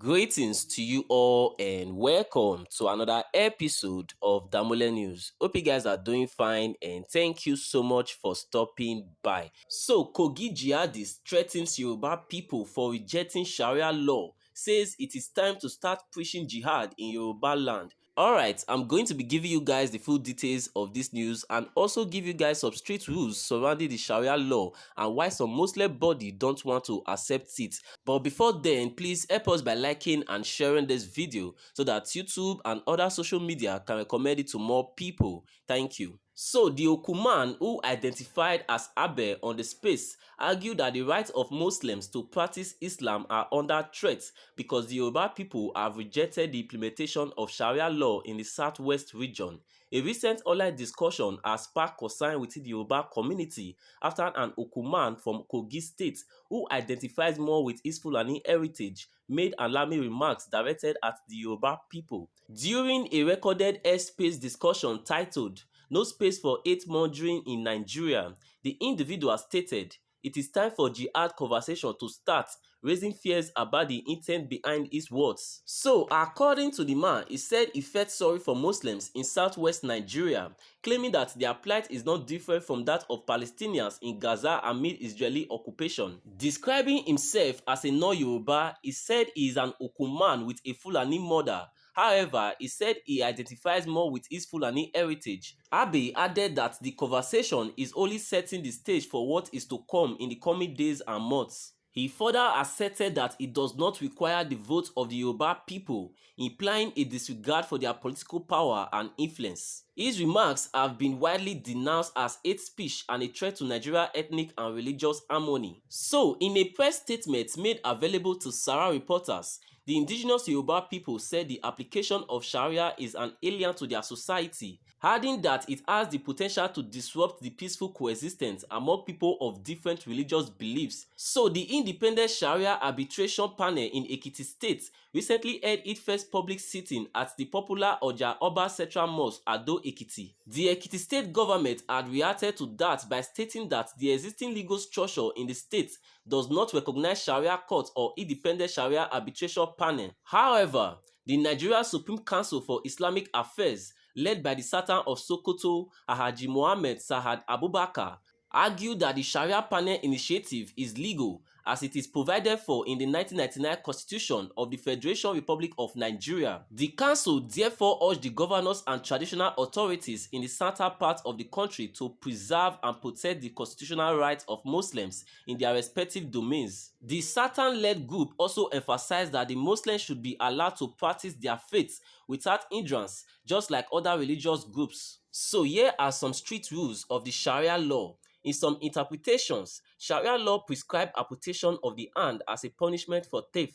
Greetings to you all and welcome to another episode of Damole News. Hope you guys are doing fine and thank you so much for stopping by. So, Kogi Jihadist threatens Yoruba people for rejecting Sharia law, says it is time to start preaching jihad in Yoruba land. Alright, I'm going to be giving you guys the full details of this news and also give you guys some street rules surrounding the Sharia law and why some Muslim body don't want to accept it. But before then, please help us by liking and sharing this video so that YouTube and other social media can recommend it to more people. Thank you. So, the Okun who identified as Abbey on the space argued that the rights of Muslims to practice Islam are under threat because the Yoruba people have rejected the implementation of Sharia law in the southwest region. A recent online discussion has sparked concern within the Yoruba community after an Okun from Kogi State who identifies more with his Fulani heritage made alarming remarks directed at the Yoruba people. During a recorded airspace discussion titled "No Space for Hate Mongering in Nigeria," the individual stated, "It is time for jihad conversation to start, raising fears about the intent behind his words." So, according to the man, he said he felt sorry for Muslims in southwest Nigeria, claiming that their plight is not different from that of Palestinians in Gaza amid Israeli occupation. Describing himself as a non-Yoruba, he said he is an Okun with a Fulani mother. However, he said he identifies more with his Fulani heritage. Abbey added that the conversation is only setting the stage for what is to come in the coming days and months. He further asserted that it does not require the vote of the Yoruba people, implying a disregard for their political power and influence. His remarks have been widely denounced as hate speech and a threat to Nigeria's ethnic and religious harmony. So, in a press statement made available to Sarah reporters, the indigenous Yoruba people said the application of Sharia is an alien to their society, adding that it has the potential to disrupt the peaceful coexistence among people of different religious beliefs. So, the Independent Sharia Arbitration Panel in Ekiti State recently held its first public sitting at the popular Oja Oba Central Mosque, Ado Ekiti. The Ekiti State government had reacted to that by stating that the existing legal structure in the state does not recognize Sharia court or Independent Sharia Arbitration Panel. However, the Nigeria Supreme Council for Islamic Affairs, led by the Sultan of Sokoto, Alhaji Mohammed Sa'ad Abubakar, argued that the Sharia Panel initiative is legal as it is provided for in the 1999 Constitution of the Federation Republic of Nigeria. The council therefore urged the governors and traditional authorities in the southern part of the country to preserve and protect the constitutional rights of Muslims in their respective domains. The Sultan-led group also emphasized that the Muslims should be allowed to practice their faith without hindrance, just like other religious groups. So here are some street rules of the Sharia law. In some interpretations, Sharia law prescribes amputation of the hand as a punishment for theft.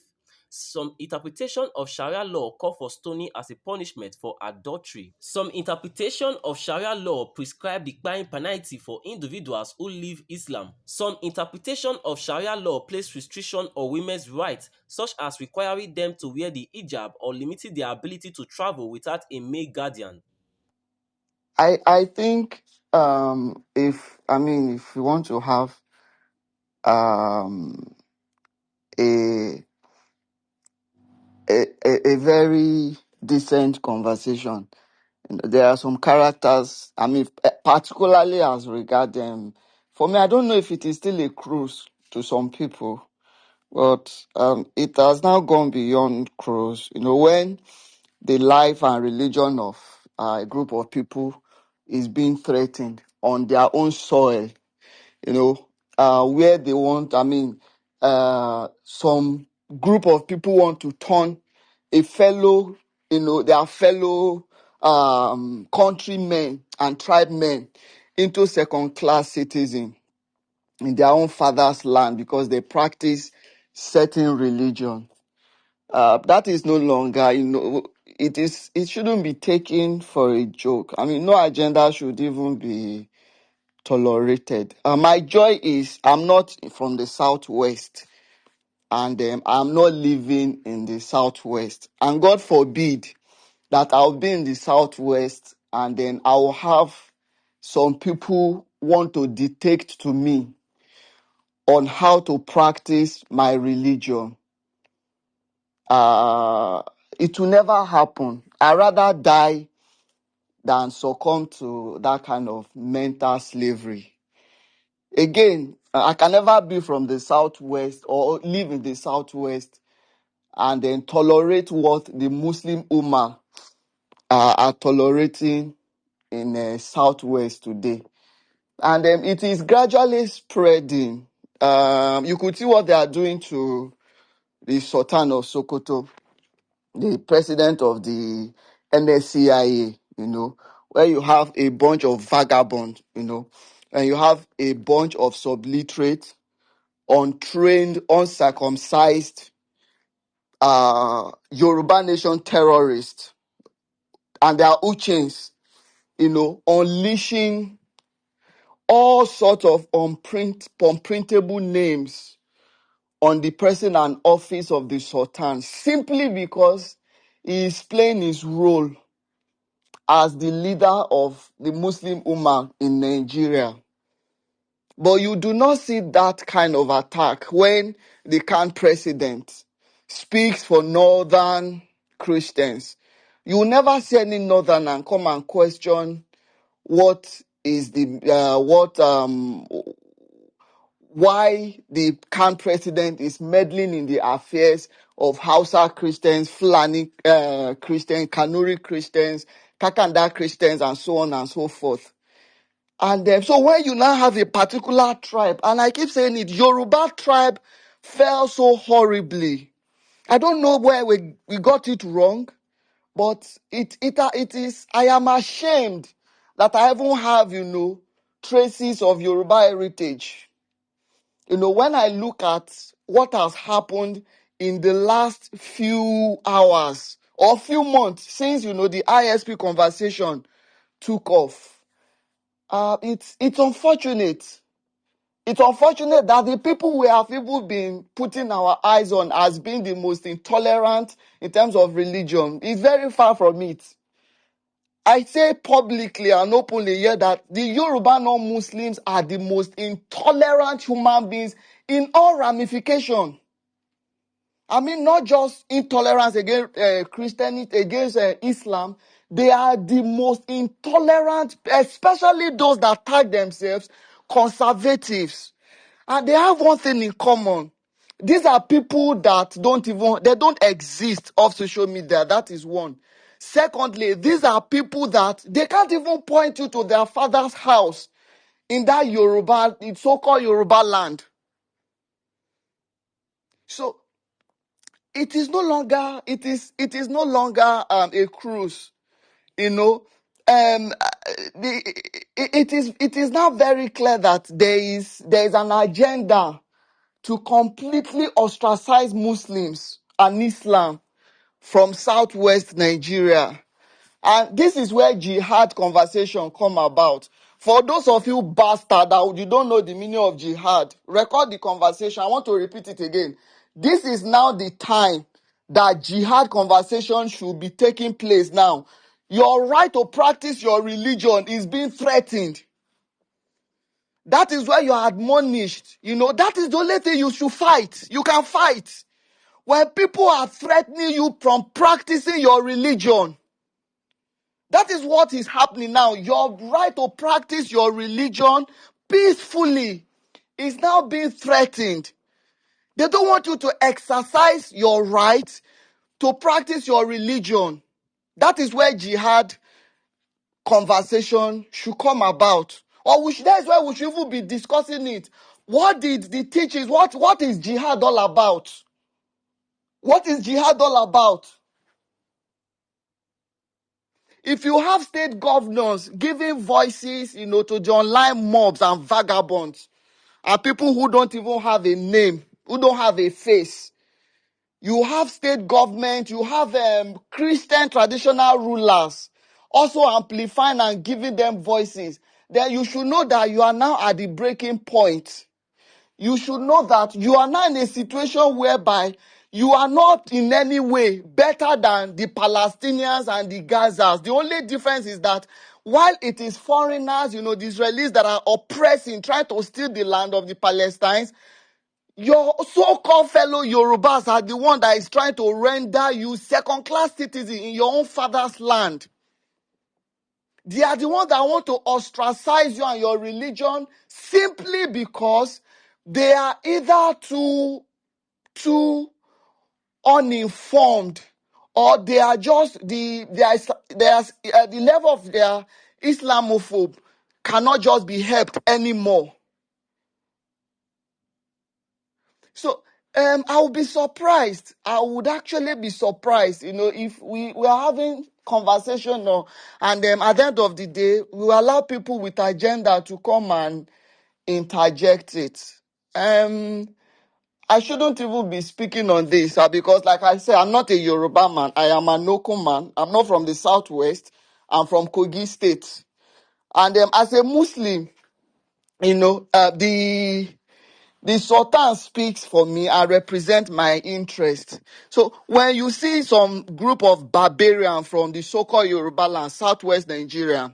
Some interpretation of Sharia law call for stoning as a punishment for adultery. Some interpretation of Sharia law prescribe declining penalty for individuals who leave Islam. Some interpretation of Sharia law place restriction on women's rights, such as requiring them to wear the hijab or limiting their ability to travel without a male guardian. I think if you want to have um a a very decent conversation, there are some characters. Particularly as regard them. For me, I don't know if it is still a cruise to some people, but it has now gone beyond cruise. When the life and religion of a group of people is being threatened on their own soil, where they want, some group of people want to turn a fellow, their fellow countrymen and tribe men into second-class citizens in their own father's land because they practice certain religion. That is no longer, it shouldn't be taken for a joke. No agenda should even be tolerated. My joy is I'm not from the southwest, and I'm not living in the southwest. And God forbid that I'll be in the southwest and then I'll have some people want to dictate to me on how to practice my religion. it will never happen. I'd rather die than succumb to that kind of mental slavery. Again, I can never be from the southwest or live in the southwest and then tolerate what the Muslim Ummah are tolerating in southwest today. And it is gradually spreading. You could see what they are doing to the Sultan of Sokoto, the president of the NSCIA, where you have a bunch of vagabonds, and you have a bunch of subliterate, untrained, uncircumcised Yoruba nation terrorists, and their uchens, unleashing all sorts of unprintable names on the person and office of the Sultan simply because he is playing his role as the leader of the Muslim Ummah in Nigeria. But you do not see that kind of attack when the current president speaks for northern Christians. You will never see any northerner come and question what is why the current president is meddling in the affairs of Hausa Christians, Fulani Christians, Kanuri Christians, Kakanda Christians, and so on and so forth. And so when you now have a particular tribe, and I keep saying it, Yoruba tribe fell so horribly. I don't know where we got it wrong, but it is, I am ashamed that I even have, traces of Yoruba heritage. When I look at what has happened in the last few hours or few months since, the ISP conversation took off, it's unfortunate. It's unfortunate that the people we have even been putting our eyes on as being the most intolerant in terms of religion is very far from it. I say publicly and openly here that the Yoruba non-Muslims are the most intolerant human beings in all ramifications. I mean, not just intolerance against Christianity, against Islam. They are the most intolerant, especially those that tag themselves conservatives. And they have one thing in common. These are people that they don't exist off social media. That is one. Secondly, these are people that they can't even point you to their father's house in that Yoruba, it's so-called Yoruba land. So it is no longer a cruise, it is now very clear that there is an agenda to completely ostracize Muslims and Islam from southwest Nigeria. And this is where jihad conversation come about. For those of you bastard that you don't know the meaning of jihad, record the conversation. I want to repeat it again. This is now the time that jihad conversation should be taking place now. Your right to practice your religion is being threatened. That is why you are admonished. That is the only thing you should fight. You can fight. When people are threatening you from practicing your religion, that is what is happening now. Your right to practice your religion peacefully is now being threatened. They don't want you to exercise your right to practice your religion. That is where jihad conversation should come about. That is why we should even be discussing it. What did the teachings, what is jihad all about? What is jihad all about? If you have state governors giving voices, to the online mobs and vagabonds, and people who don't even have a name, who don't have a face, you have state government, you have Christian traditional rulers also amplifying and giving them voices, then you should know that you are now at the breaking point. You should know that you are now in a situation whereby you are not in any way better than the Palestinians and the Gazas. The only difference is that while it is foreigners, the Israelis that are oppressing, trying to steal the land of the Palestinians, Your so-called fellow Yorubas are the one that is trying to render you second-class citizen in your own father's land. They are the ones that want to ostracize you and your religion simply because they are either too uninformed, or they are just the level of their Islamophobe cannot just be helped anymore. So I would be surprised. I would actually be surprised, if we are having conversation now, and at the end of the day, we allow people with agenda to come and interject it. I shouldn't even be speaking on this because, like I said, I'm not a Yoruba man. I am an Okun man. I'm not from the southwest. I'm from Kogi State. And as a Muslim, the Sultan speaks for me and represent my interest. So when you see some group of barbarians from the so-called Yoruba land, southwest Nigeria,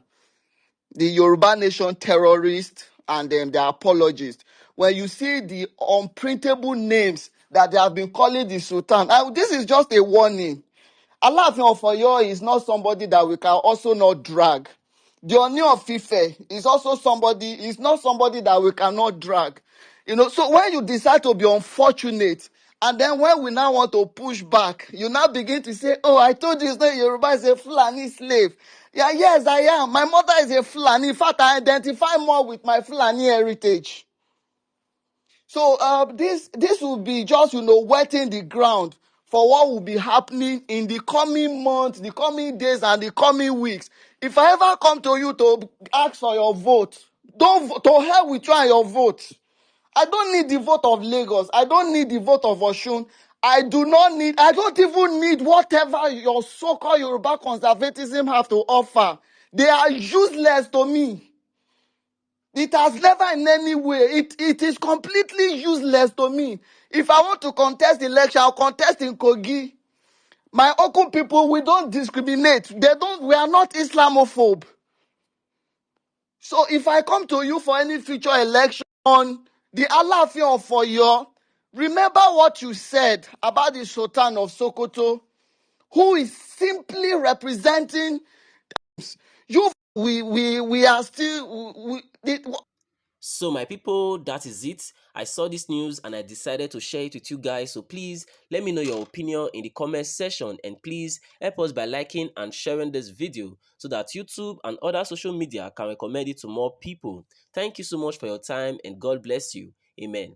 the Yoruba nation terrorists and their apologists, when you see the unprintable names that they have been calling the Sultan, this is just a warning. Alaafin of Oyo is not somebody that we can also not drag. The Oni of Ife is also not somebody that we cannot drag. So when you decide to be unfortunate, and then when we now want to push back, you now begin to say, oh, I told you it's not Yoruba, is a Fulani slave. Yeah, yes, I am. My mother is a Fulani. In fact, I identify more with my Fulani heritage. So this will be just wetting the ground for what will be happening in the coming months, the coming days, and the coming weeks. If I ever come to you to ask for your vote, don't to hell with you and your vote. I don't need the vote of Lagos. I don't need the vote of Osun. I don't even need whatever your so-called Yoruba conservatism have to offer. They are useless to me. It has never in any way, it is completely useless to me. If I want to contest the election, I'll contest in Kogi. My Okun people, we don't discriminate. We are not Islamophobe. So if I come to you for any future election on the Alaafin of Oyo, remember what you said about the Sultan of Sokoto, who is simply representing you. We are still, So my people, that is it. I saw this news and I decided to share it with you guys. So please let me know your opinion in the comment section, and please help us by liking and sharing this video so that YouTube and other social media can recommend it to more people. Thank you so much for your time and God bless you. Amen.